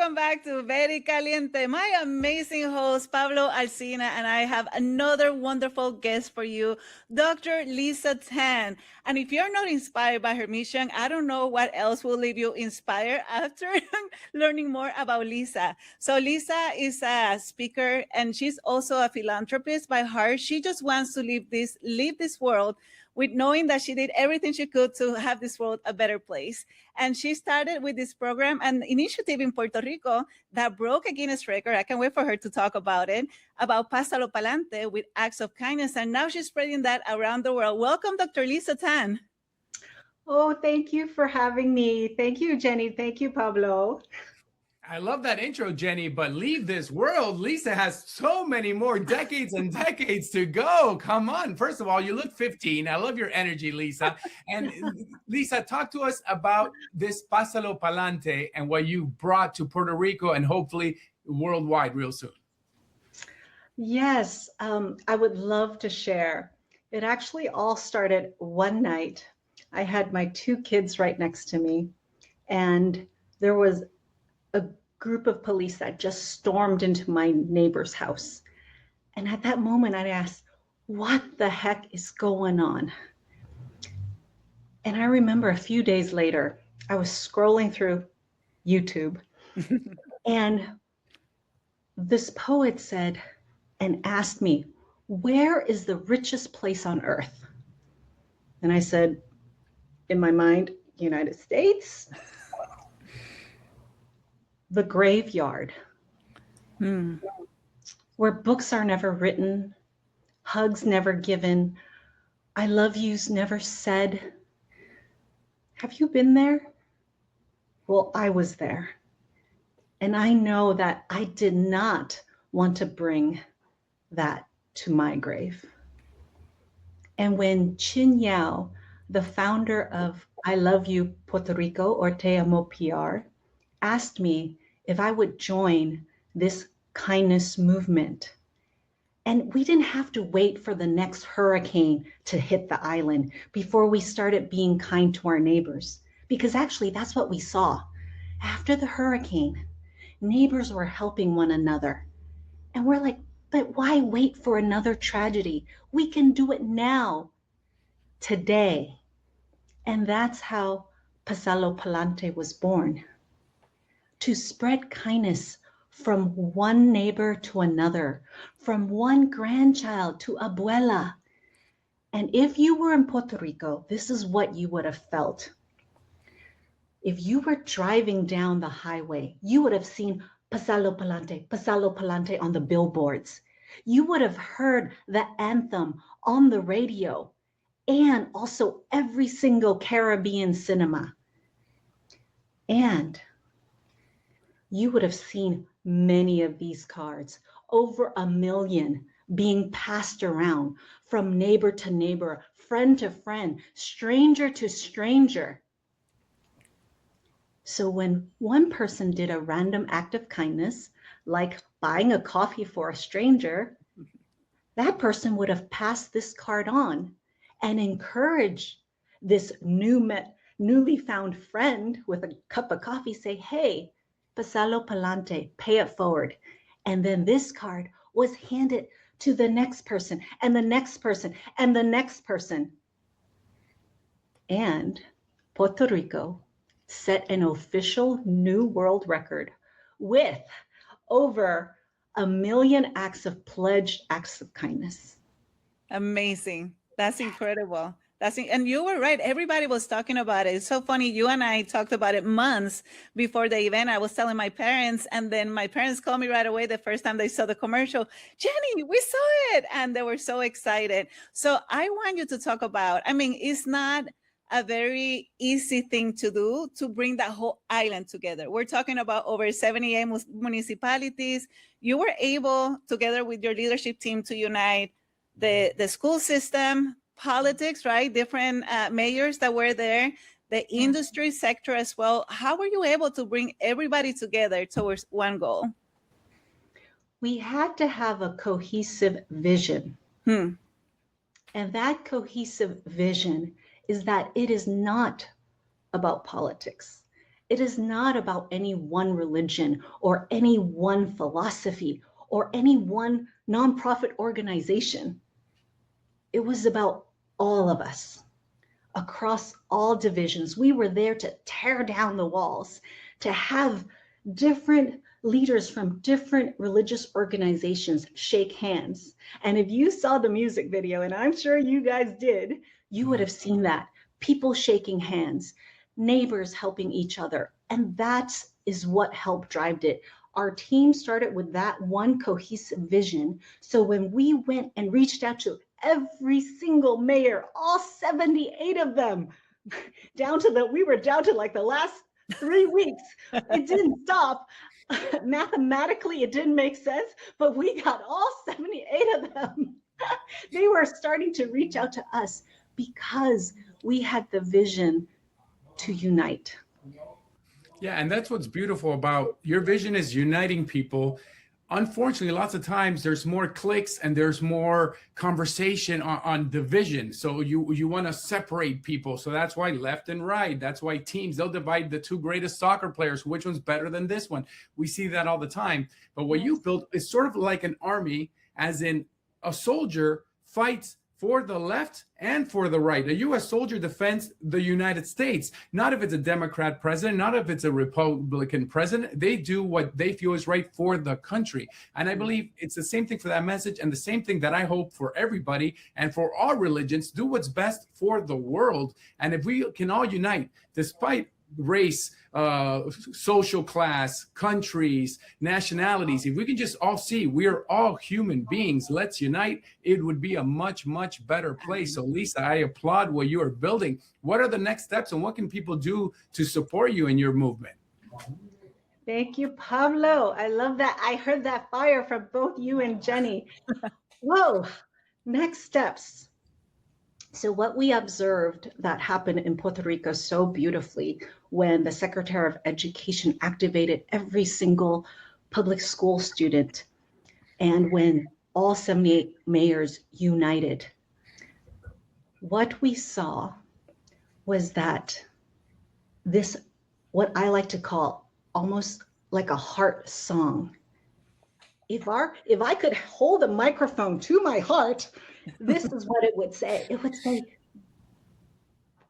Welcome back to Very Caliente. My amazing host, Pablo Alcina, and I have another wonderful guest for you, Dr. Lisa Tan. And if you're not inspired by her mission, I don't know what else will leave you inspired after learning more about Lisa. So Lisa is a speaker, and she's also a philanthropist by heart. She just wants to leave this world with knowing that she did everything she could to have this world a better place. And she started with this program, an initiative in Puerto Rico that broke a Guinness record. I can't wait for her to talk about it, about Pasalo Palante with acts of kindness. And now she's spreading that around the world. Welcome, Dr. Lisa Tan. Oh, thank you for having me. Thank you, Jenny. Thank you, Pablo. I love that intro, Jenny, but leave this world. Lisa has so many more decades and decades to go. Come on. First of all, you look 15. I love your energy, Lisa. And Lisa, talk to us about this Pasalo Palante and what you brought to Puerto Rico and hopefully worldwide real soon. Yes, I would love to share. It actually all started one night. I had my two kids right next to me, and there was a group of police that just stormed into my neighbor's house. And at that moment, I asked, what the heck is going on? And I remember a few days later, I was scrolling through YouTube and this poet said and asked me, where is the richest place on earth? And I said, in my mind, United States. The graveyard, where books are never written, hugs never given, I love yous never said. Have you been there? Well, I was there. And I know that I did not want to bring that to my grave. And when Chin Yao, the founder of I Love You Puerto Rico, or Te Amo PR, asked me if I would join this kindness movement. And we didn't have to wait for the next hurricane to hit the island before we started being kind to our neighbors, because actually that's what we saw. After the hurricane, neighbors were helping one another. And we're like, but why wait for another tragedy? We can do it now, today. And that's how Pasalo Palante was born. To spread kindness from one neighbor to another, from one grandchild to abuela. And if you were in Puerto Rico, this is what you would have felt. If you were driving down the highway, you would have seen Pasalo Palante on the billboards. You would have heard the anthem on the radio and also every single Caribbean cinema. And you would have seen many of these cards, over 1 million, being passed around from neighbor to neighbor, friend to friend, stranger to stranger. So when one person did a random act of kindness, like buying a coffee for a stranger, that person would have passed this card on and encouraged this newly found friend with a cup of coffee, say, hey, Pasalo Palante, pay it forward. And then this card was handed to the next person and the next person and the next person. And Puerto Rico set an official new world record with over 1 million pledged acts of kindness. Amazing. That's incredible. And you were right. Everybody was talking about it. It's so funny. You and I talked about it months before the event. I was telling my parents, and then my parents called me right away the first time they saw the commercial. Jenny, we saw it. And they were so excited. So I want you to talk about, it's not a very easy thing to do to bring that whole island together. We're talking about over 78 municipalities. You were able, together with your leadership team, to unite the school system, politics, right? Different mayors that were there, the industry sector as well. How were you able to bring everybody together towards one goal? We had to have a cohesive vision. And that cohesive vision is that it is not about politics. It is not about any one religion or any one philosophy or any one nonprofit organization. It was about all of us across all divisions. We were there to tear down the walls, to have different leaders from different religious organizations shake hands. And if you saw the music video, and I'm sure you guys did, you would have seen that. People shaking hands, neighbors helping each other. And that is what helped drive it. Our team started with that one cohesive vision. So when we went and reached out to every single mayor, all 78 of them, we were down to like the last 3 weeks. It didn't stop. Mathematically, it didn't make sense, but we got all 78 of them. They were starting to reach out to us because we had the vision to unite. Yeah, and that's what's beautiful about your vision is uniting people. Unfortunately, lots of times there's more clicks and there's more conversation on division. So you want to separate people. So that's why left and right. That's why teams, they'll divide the two greatest soccer players. Which one's better than this one? We see that all the time. But what you built is sort of like an army, as in a soldier fights for the left and for the right. A U.S. soldier defends the United States, not if it's a Democrat president, not if it's a Republican president. They do what they feel is right for the country. And I believe it's the same thing for that message, and the same thing that I hope for everybody and for all religions. Do what's best for the world. And if we can all unite, despite race, social class, countries, nationalities, if we can just all see we're all human beings, let's unite, it would be a much, much better place. So Lisa, I applaud what you are building. What are the next steps and what can people do to support you in your movement? Thank you, Pablo. I love that. I heard that fire from both you and Jenny. Whoa, next steps. So what we observed that happened in Puerto Rico so beautifully when the Secretary of Education activated every single public school student and when all 78 mayors united, what we saw was that this, what I like to call almost like a heart song. If I could hold a microphone to my heart, this is what it would say. It would say,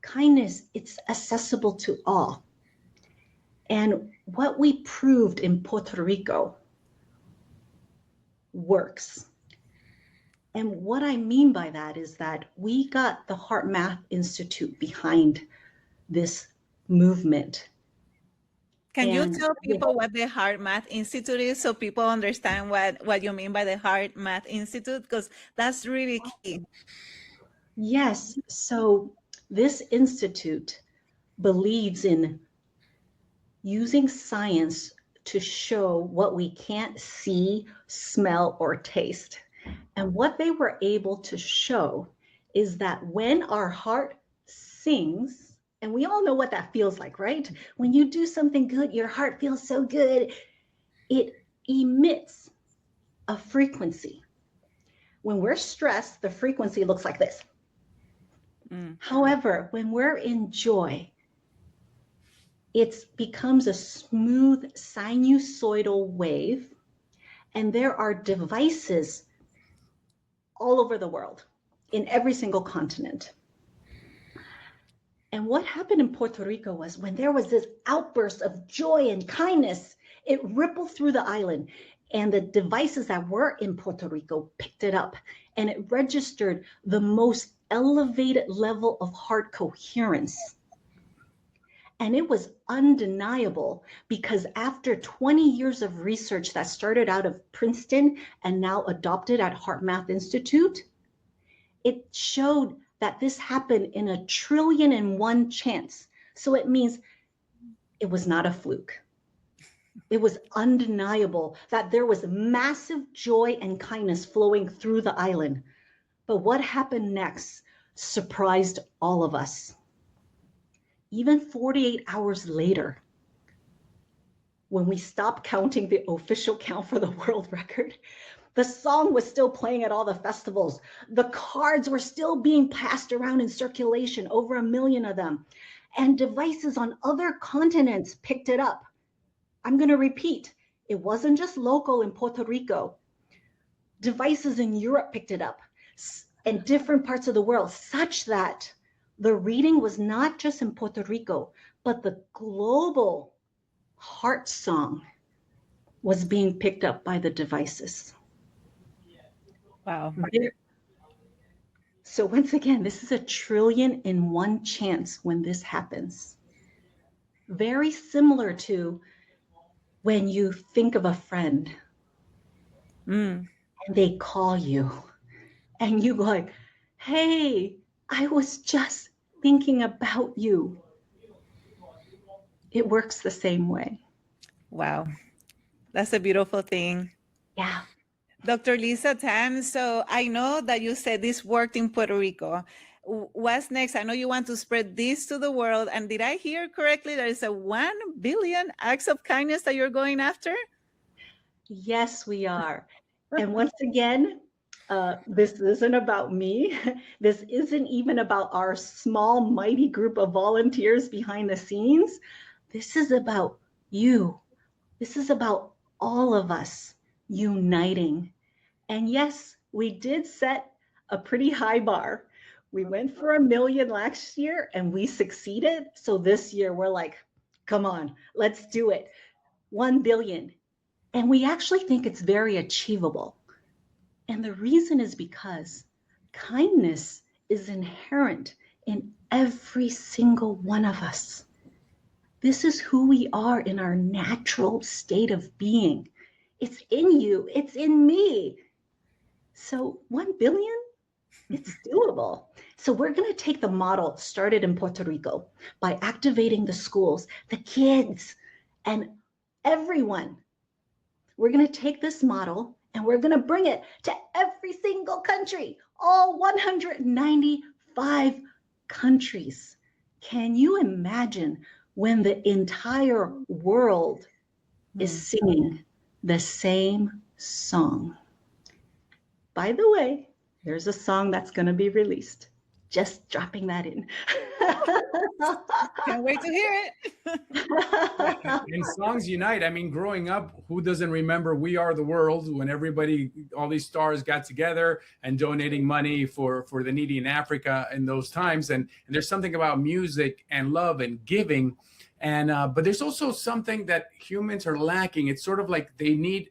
kindness, it's accessible to all. And what we proved in Puerto Rico works. And what I mean by that is that we got the HeartMath Institute behind this movement. Can you tell people what the HeartMath Institute is so people understand what you mean by the HeartMath Institute? Because that's really key. Yes. So this institute believes in using science to show what we can't see, smell, or taste. And what they were able to show is that when our heart sings, and we all know what that feels like, right? When you do something good, your heart feels so good. It emits a frequency. When we're stressed, the frequency looks like this. However, when we're in joy, it becomes a smooth sinusoidal wave. And there are devices all over the world, in every single continent. And what happened in Puerto Rico was when there was this outburst of joy and kindness, it rippled through the island. And the devices that were in Puerto Rico picked it up and it registered the most elevated level of heart coherence. And it was undeniable because after 20 years of research that started out of Princeton and now adopted at HeartMath Institute, it showed that this happened in 1,000,000,001 chance. So it means it was not a fluke. It was undeniable that there was massive joy and kindness flowing through the island. But what happened next surprised all of us. Even 48 hours later, when we stopped counting the official count for the world record, the song was still playing at all the festivals. The cards were still being passed around in circulation, over 1 million of them. and devices on other continents picked it up. I'm going to repeat, it wasn't just local in Puerto Rico. Devices in Europe picked it up, and different parts of the world, such that the reading was not just in Puerto Rico, but the global heart song was being picked up by the devices. Wow. So once again, this is 1 trillion in one chance when this happens. Very similar to when you think of a friend and they call you and you go like, hey, I was just thinking about you. It works the same way. Wow. That's a beautiful thing. Yeah. Dr. Lisa Tan, so I know that you said this worked in Puerto Rico. What's next? I know you want to spread this to the world. And did I hear correctly? There is a 1 billion acts of kindness that you're going after? Yes, we are. And once again, this isn't about me. This isn't even about our small, mighty group of volunteers behind the scenes. This is about you. This is about all of us uniting. And yes, we did set a pretty high bar. We went for 1 million last year and we succeeded. So this year we're like, come on, let's do it. 1 billion. And we actually think it's very achievable. And the reason is because kindness is inherent in every single one of us. This is who we are in our natural state of being. It's in you, it's in me. So 1 billion, it's doable. So we're going to take the model started in Puerto Rico by activating the schools, the kids, and everyone. We're going to take this model and we're going to bring it to every single country, all 195 countries. Can you imagine when the entire world is singing the same song? By the way, there's a song that's going to be released. Just dropping that in. Can't wait to hear it. And songs unite. I mean, growing up, who doesn't remember We Are the World, when everybody, all these stars got together and donating money for the needy in Africa in those times. And there's something about music and love and giving. And but there's also something that humans are lacking. It's sort of like they need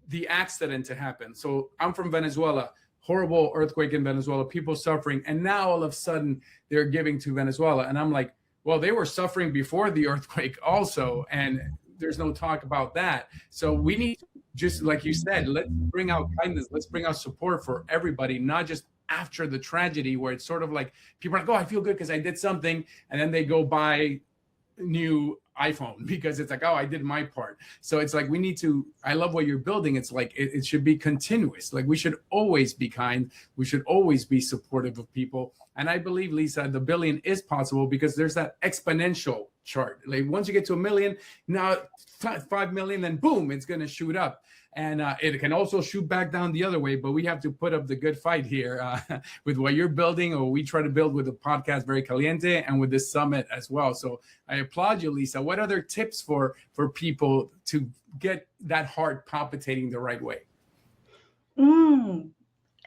the accident to happen. So I'm from Venezuela, horrible earthquake in Venezuela, people suffering. And now all of a sudden they're giving to Venezuela. And I'm like, well, they were suffering before the earthquake also. And there's no talk about that. So we need, just like you said, let's bring out kindness. Let's bring out support for everybody, not just after the tragedy where it's sort of like people are like, oh, I feel good because I did something. And then they go buy new iPhone because it's like, oh, I did my part. So it's like, we need to, I love what you're building. It's like, it should be continuous. Like we should always be kind. We should always be supportive of people. And I believe, Lisa, the billion is possible because there's that exponential chart. Like once you get to 1 million, now 5 million, then boom, it's going to shoot up. And it can also shoot back down the other way, but we have to put up the good fight here with what you're building, or we try to build with the podcast Very Caliente and with this summit as well. So I applaud you, Lisa. What other tips for people to get that heart palpitating the right way?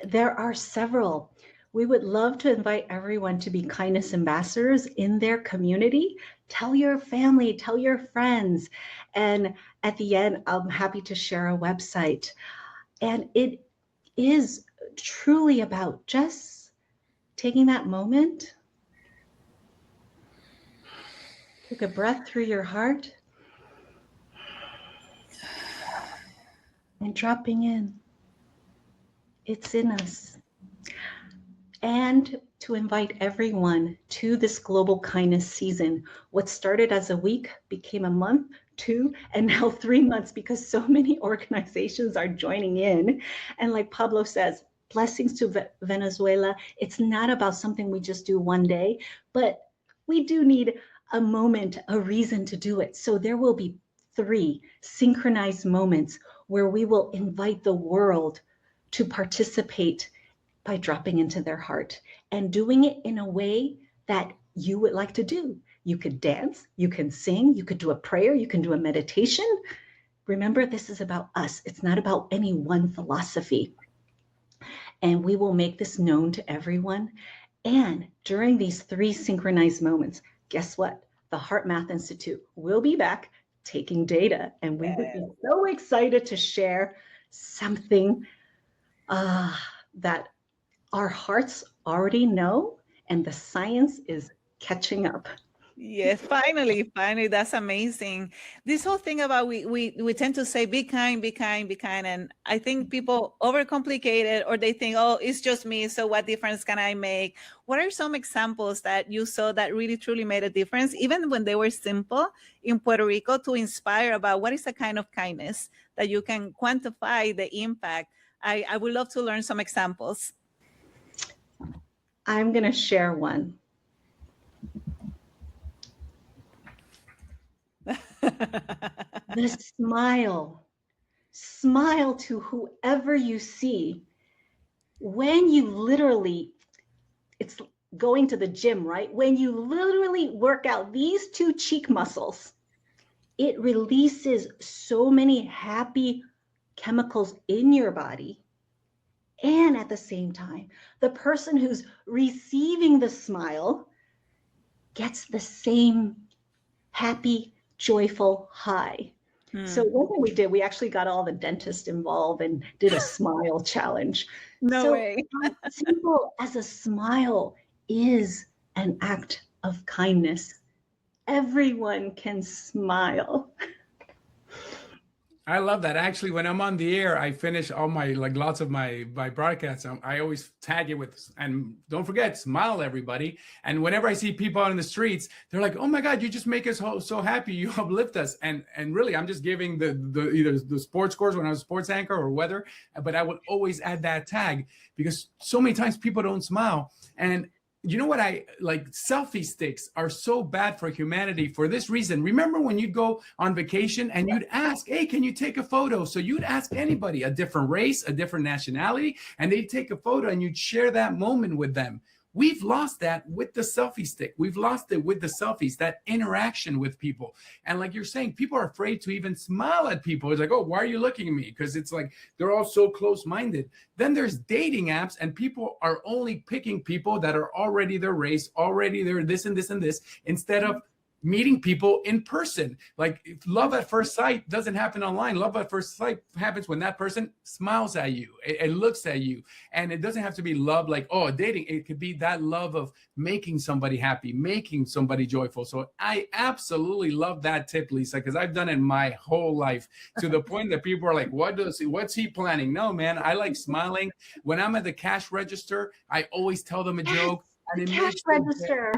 There are several. We would love to invite everyone to be kindness ambassadors in their community. Tell your family, tell your friends. And at the end, I'm happy to share a website. And it is truly about just taking that moment. Take a breath through your heart and dropping in. It's in us. And to invite everyone to this global kindness season. What started as a week became a month, 2, and now 3 months because so many organizations are joining in. And like Pablo says, blessings to Venezuela. It's not about something we just do one day, but we do need a moment, a reason to do it. So there will be 3 synchronized moments where we will invite the world to participate by dropping into their heart and doing it in a way that you would like to do. You could dance, you can sing, you could do a prayer, you can do a meditation. Remember, this is about us. It's not about any one philosophy. And we will make this known to everyone. And during these 3 synchronized moments, guess what? The HeartMath Institute will be back taking data, and we would be so excited to share something that our hearts already know, and the science is catching up. Yes, finally, that's amazing. This whole thing about we tend to say be kind, be kind, be kind, and I think people overcomplicate it, or they think, oh, it's just me, so what difference can I make? What are some examples that you saw that really truly made a difference, even when they were simple in Puerto Rico, to inspire about what is a kind of kindness that you can quantify the impact? I would love to learn some examples. I'm going to share one. The smile to whoever you see. When you literally, it's going to the gym, right? When you literally work out these 2 cheek muscles, it releases so many happy chemicals in your body. And at the same time, the person who's receiving the smile gets the same happy, joyful high. So one thing we did, we actually got all the dentists involved and did a smile challenge. No way. As simple as a smile is an act of kindness. Everyone can smile. I love that. Actually, when I'm on the air, I finish all my, like lots of my broadcasts. I always tag it with, and don't forget, smile, everybody. And whenever I see people out in the streets, they're like, oh my God, you just make us so happy. You uplift us. And really, I'm just giving the either the sports scores when I was a sports anchor or weather, but I would always add that tag because so many times people don't smile. And you know what I like? Selfie sticks are so bad for humanity for this reason. Remember when you'd go on vacation and you'd ask, hey, can you take a photo? So you'd ask anybody, a different race, a different nationality, and they'd take a photo and you'd share that moment with them. We've lost that with the selfie stick. We've lost it with the selfies, that interaction with people. And like you're saying, people are afraid to even smile at people. It's like, oh, why are you looking at me? Because it's like they're all so close-minded. Then there's dating apps, and people are only picking people that are already their race, already their this and this and this, instead of meeting people in person. Like love at first sight doesn't happen online. Love at first sight happens when that person smiles at you, it looks at you. And it doesn't have to be love like, oh, dating. It could be that love of making somebody happy, making somebody joyful. So I absolutely love that tip, Lisa, because I've done it my whole life to the point that people are like, what's he planning? No, man, I like smiling. When I'm at the cash register, I always tell them a joke. And Cash register.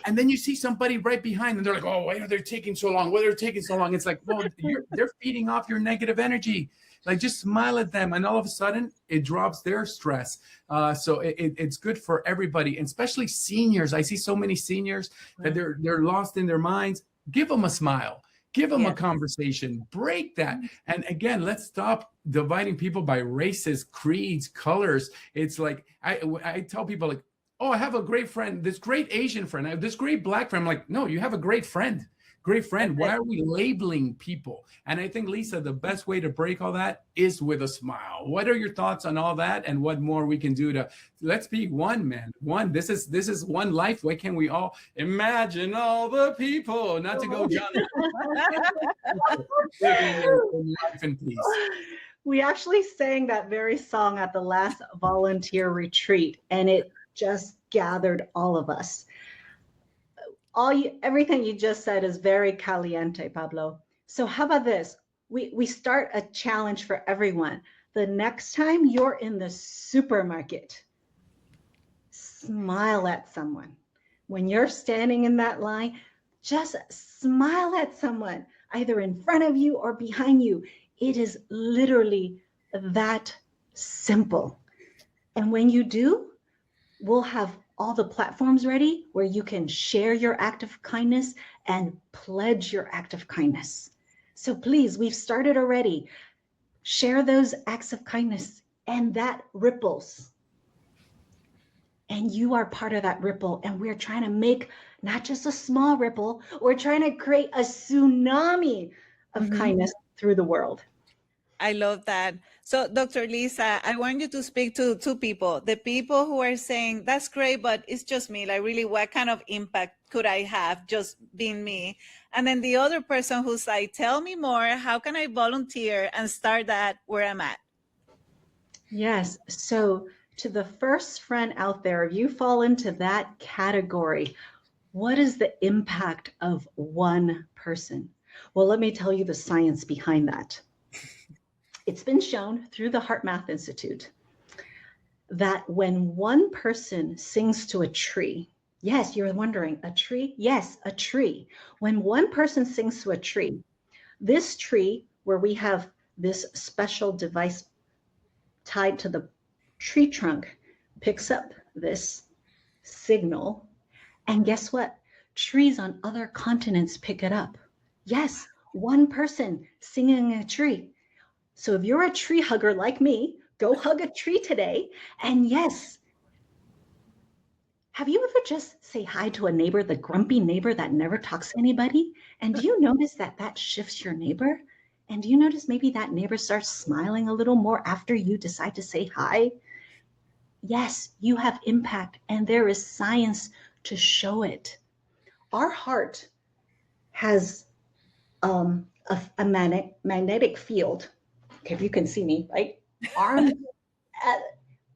And then you see somebody right behind and they're like, oh, why are they taking so long? Why are they taking so long? It's like, well, they're feeding off your negative energy. Like just smile at them. And all of a sudden it drops their stress. So it's good for everybody, and especially seniors. I see so many seniors that they're lost in their minds. Give them a smile. Give them a conversation. Break that. And again, let's stop dividing people by races, creeds, colors. It's like, I tell people like, oh, I have a great friend, this great Asian friend, I have this great Black friend. I'm like, no, you have a great friend. Great friend. Why are we labeling people? And I think, Lisa, the best way to break all that is with a smile. What are your thoughts on all that, and what more we can do to, let's be one, man. One. This is one life. Why can't we all imagine all the people? Not to go John. Life in peace. We actually sang that very song at the last volunteer retreat, and it just gathered all of us. Everything you just said is very caliente, Pablo. So how about this? We start a challenge for everyone. The next time you're in the supermarket, smile at someone. When you're standing in that line, just smile at someone, either in front of you or behind you. It is literally that simple. And when you do, we'll have all the platforms ready where you can share your act of kindness and pledge your act of kindness. So please, we've started already. Share those acts of kindness, and that ripples. And you are part of that ripple. And we're trying to make not just a small ripple, we're trying to create a tsunami of kindness through the world. I love that. So, Dr. Lisa, I want you to speak to two people. The people who are saying, that's great, but it's just me. Like, really, what kind of impact could I have just being me? And then the other person who's like, tell me more. How can I volunteer and start that where I'm at? Yes. So, to the first friend out there, if you fall into that category, what is the impact of one person? Well, let me tell you the science behind that. It's been shown through the HeartMath Institute that when one person sings to a tree, yes, you're wondering, a tree? Yes, a tree. When one person sings to a tree, this tree, where we have this special device tied to the tree trunk, picks up this signal. And guess what? Trees on other continents pick it up. Yes, one person singing a tree. So if you're a tree hugger like me, go hug a tree today. And yes, have you ever just say hi to a neighbor, the grumpy neighbor that never talks to anybody? And do you notice that that shifts your neighbor? And do you notice maybe that neighbor starts smiling a little more after you decide to say hi? Yes, you have impact, and there is science to show it. Our heart has a magnetic field. Okay, if you can see me, right? Arms,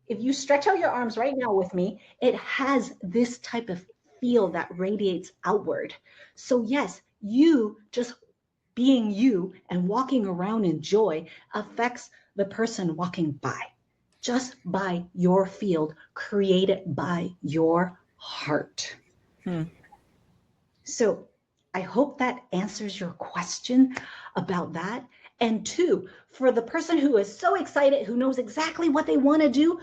if you stretch out your arms right now with me, it has this type of field that radiates outward. So yes, you just being you and walking around in joy affects the person walking by, just by your field created by your heart. So I hope that answers your question about that. And two, for the person who is so excited, who knows exactly what they want to do,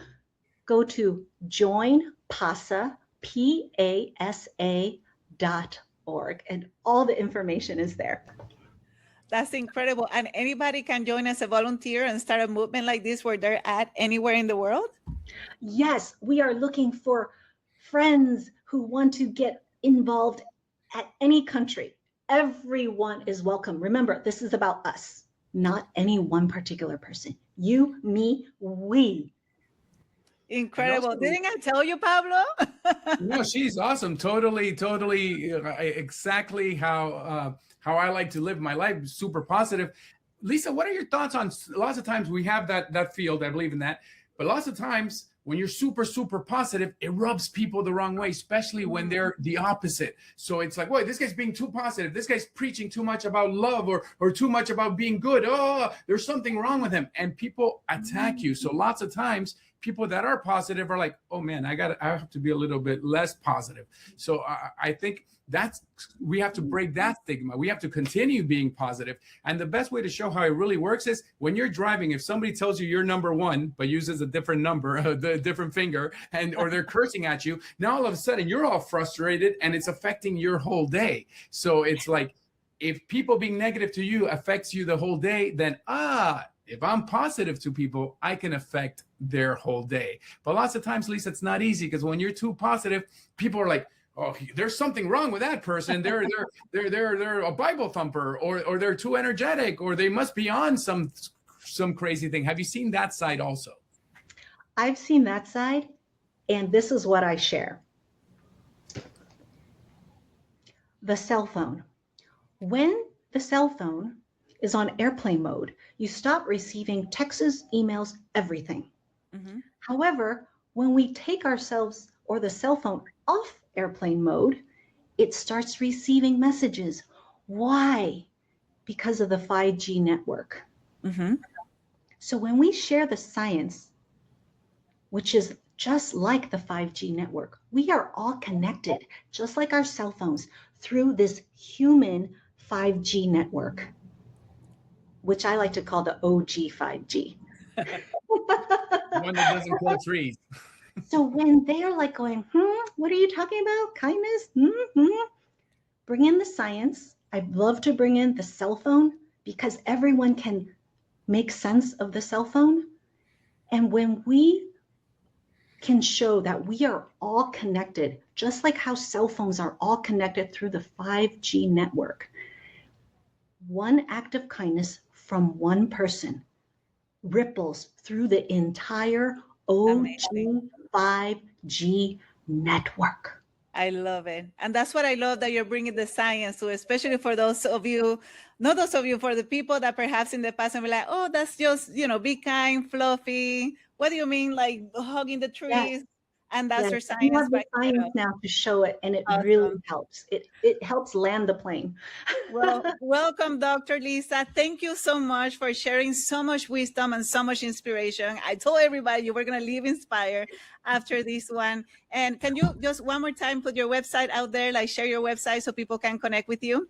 go to joinpasa.org, and all the information is there. That's incredible. And anybody can join as a volunteer and start a movement like this where they're at anywhere in the world? Yes, we are looking for friends who want to get involved at any country. Everyone is welcome. Remember, this is about us, not any one particular person. You, me, we. Incredible. Didn't I tell you, Pablo? No, she's awesome. Totally exactly how I like to live my life, super positive. Lisa, what are your thoughts on, lots of times we have that field, I believe in that, but lots of times when you're super positive, it rubs people the wrong way, especially when they're the opposite. So it's like, wait, this guy's being too positive. This guy's preaching too much about love or too much about being good. Oh, there's something wrong with him. And people attack you. So lots of times people that are positive are like, oh man, I have to be a little bit less positive. So I think we have to break that stigma. We have to continue being positive. And the best way to show how it really works is when you're driving, if somebody tells you you're number one, but uses a different number, a different finger, or they're cursing at you, now all of a sudden you're all frustrated and it's affecting your whole day. So it's like, if people being negative to you affects you the whole day, then if I'm positive to people, I can affect their whole day. But lots of times, Lisa, it's not easy, because when you're too positive, people are like, oh, there's something wrong with that person. They're a Bible thumper, or they're too energetic, or they must be on some crazy thing. Have you seen that side also? I've seen that side, and this is what I share. The cell phone. When the cell phone is on airplane mode, you stop receiving texts, emails, everything. Mm-hmm. However, when we take ourselves or the cell phone off airplane mode, it starts receiving messages. Why? Because of the 5G network. Mm-hmm. So when we share the science, which is just like the 5G network, we are all connected, just like our cell phones, through this human 5G network, which I like to call the OG 5G. One that doesn't kill trees. So when they're like going, what are you talking about? Kindness? Bring in the science. I'd love to bring in the cell phone, because everyone can make sense of the cell phone. And when we can show that we are all connected, just like how cell phones are all connected through the 5G network. One act of kindness from one person ripples through the entire Amazing. 5G network. I love it. And that's what I love, that you're bringing the science to, especially for those of you, not those of you, for the people that perhaps in the past and be like, oh, that's just, be kind, fluffy. What do you mean, like hugging the trees? Yes. And that's Yes, your we science have the backing it science up. now to show it, and it really Awesome. helps. It helps land the plane. Well, welcome, Dr. Lisa. Thank you so much for sharing so much wisdom and so much inspiration. I told everybody you were going to leave inspired after this one. And can you just one more time put your website out there, like share your website so people can connect with you?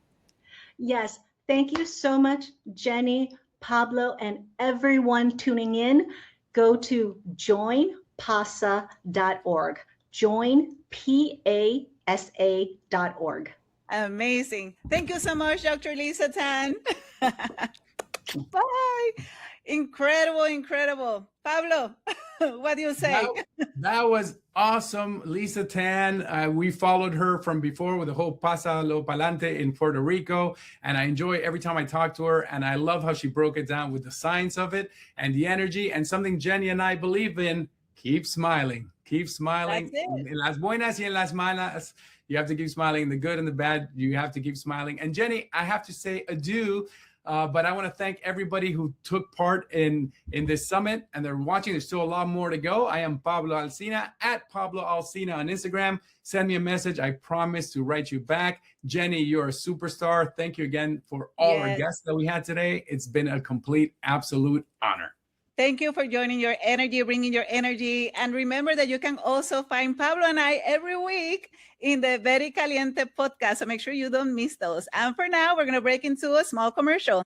Yes, thank you so much, Jenny, Pablo, and everyone tuning in. Go to joinpasa.org. Join, PASA.org. Amazing. Thank you so much, Dr. Lisa Tan. Bye. Incredible, incredible. Pablo, what do you say? That was awesome, Lisa Tan. We followed her from before with the whole Pasalo Palante in Puerto Rico, and I enjoy every time I talk to her, and I love how she broke it down with the science of it and the energy, and something Jenny and I believe in: keep smiling. Keep smiling. En las buenas y en las malas. You have to keep smiling. In the good and the bad, you have to keep smiling. And Jenny, I have to say adieu. But I want to thank everybody who took part in this summit, and they're watching. There's still a lot more to go. I am Pablo Alsina, at Pablo Alsina on Instagram. Send me a message. I promise to write you back. Jenny, you're a superstar. Thank you again for all our guests that we had today. It's been a complete, absolute honor. Thank you for joining your energy, bringing your energy. And remember that you can also find Pablo and I every week in the Very Caliente podcast. So make sure you don't miss those. And for now, we're going to break into a small commercial.